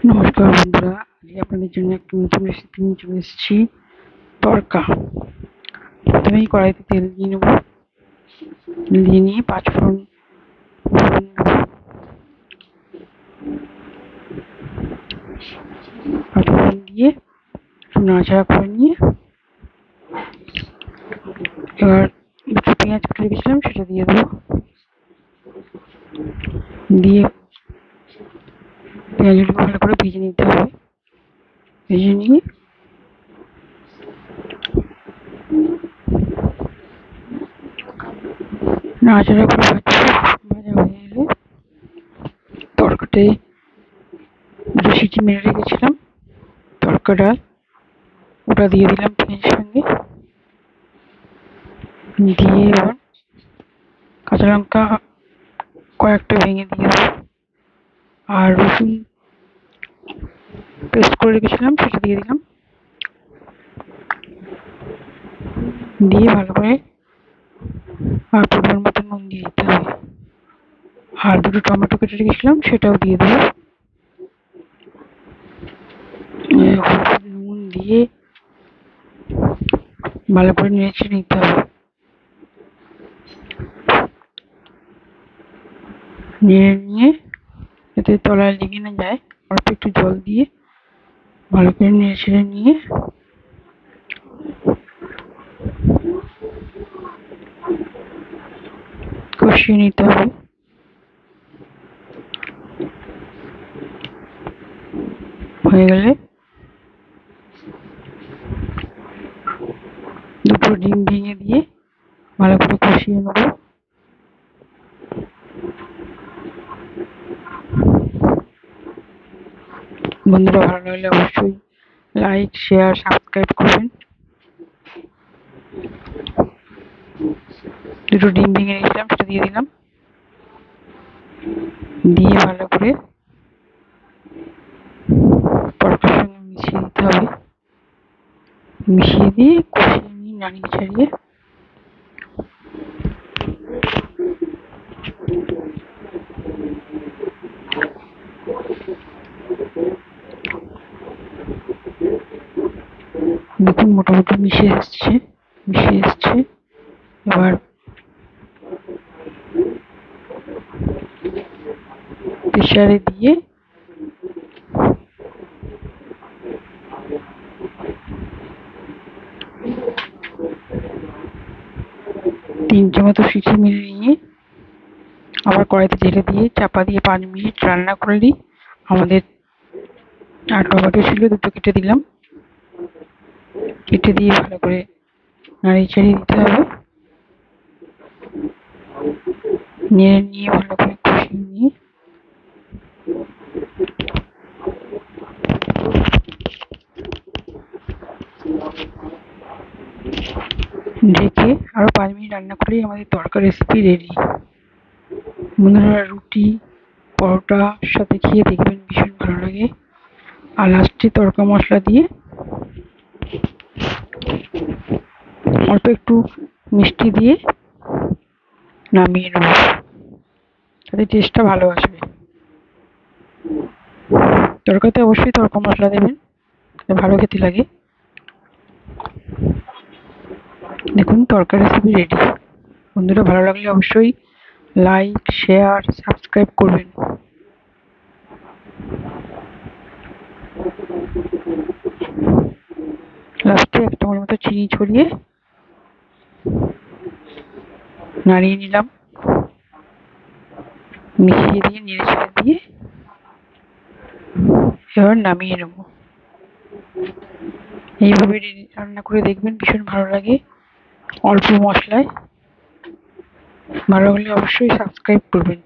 নমস্কার বন্ধুরা, আজকে আপনাদের জন্য একটা নতুন রেসিপি নিয়ে চলে এসেছি। তড়কা। প্রথমেই কড়াইতে তেল দিয়ে নেব। দিয়ে নিয়ে 5 ফোড়ন দেব। 5 ফোড়ন দিয়ে একটু নাড়াচাড়া করে নিয়ে এবার দুটো পেঁয়াজ কেটে রেখেছিলাম সেটা দিয়ে দেবো। দিয়ে পেঁয়াজগুলো ভালো করে ভেজে নিতে হবে। ভেজে নিয়ে নাড়াচাড়া করে ভাজা হয়ে গেলে তড়কাতে দুটো সিটি মেরে রেখেছিলাম তড়কা ডাল, ওটা দিয়ে দিলাম পেঁয়াজের সঙ্গে। দিয়ে এবার কাঁচা লঙ্কা কয়েকটা ভেঙে দিয়ে দেবো। আর রসুন পেস্ট করে রেখেছিলাম সেটা দিয়ে দিলাম। দিয়ে ভালো করে আর পরিমাণ মতো নুন দিয়ে দিতে হবে। আর দুটো টমেটো কেটে রেখেছিলাম সেটাও দিয়ে দেবো। নুন দিয়ে ভালো করে নেড়ে নিতে হবে। নেড়ে নিয়ে যাতে তলায় লেগে না যায় অল্প একটু জল দিয়ে ভালো করে নেড়ে নিয়ে কষিয়ে নিতে হবে। হয়ে গেলে দুটো ডিম ভেঙে দিয়ে ভালো করে কষিয়ে নেব। বন্ধুরা, ভালো লাগলে অবশ্যই লাইক, শেয়ার, সাবস্ক্রাইব করবেন। দুটো ডিম ভেঙে রেখেছিলাম সেটা দিয়ে দিলাম। দিয়ে ভালো করে তড়কার সঙ্গে মিশিয়ে দিতে হবে। মিশিয়ে দিয়ে কষিয়ে নিয়ে নাড়িয়ে ছাড়িয়ে দেখুন মোটামুটি মিশে এসছে। এবার প্রেসারে দিয়ে 3টে মতো সিটি মেরে নিয়ে আবার কড়াইতে ঢেলে দিয়ে চাপা দিয়ে 5 মিনিট রান্না করলেই আমাদের। আর টমেটো ছিল দুটো কেটে দিলাম। কেটে দিয়ে ভালো করে নাড়িয়ে চাড়িয়ে দিতে হবে। নেড়ে নিয়ে ভালো করে কষিয়ে নিয়ে ঢেকে আরো 5 মিনিট রান্না করলেই আমাদের তড়কা রেসিপি রেডি। বন্ধুরা, রুটি পরোটার সাথে খেয়ে দেখবেন ভীষণ ভালো লাগে। আর লাস্টে তড়কা মশলা দিয়ে অল্প একটু মিষ্টি দিয়ে নামিয়ে নেব, তাতে টেস্টটা ভালো আসবে। তড়কাতে অবশ্যই তড়কা মশলা দেবেন, ভালো খেতে লাগে। দেখুন তড়কা রেসিপি রেডি। বন্ধুরা, ভালো লাগলে অবশ্যই লাইক, শেয়ার, সাবস্ক্রাইব করবেন। লাস্টে 1 চামচ মতো চিনি ছড়িয়ে নাড়িয়ে নিলাম। মিশিয়ে দিয়ে নেড়ে ছেড়ে দিয়ে এবার নামিয়ে নেব। এইভাবে রান্না করে দেখবেন ভীষণ ভালো লাগে, অল্প মশলায়। ভালো লাগলে অবশ্যই সাবস্ক্রাইব করবেন।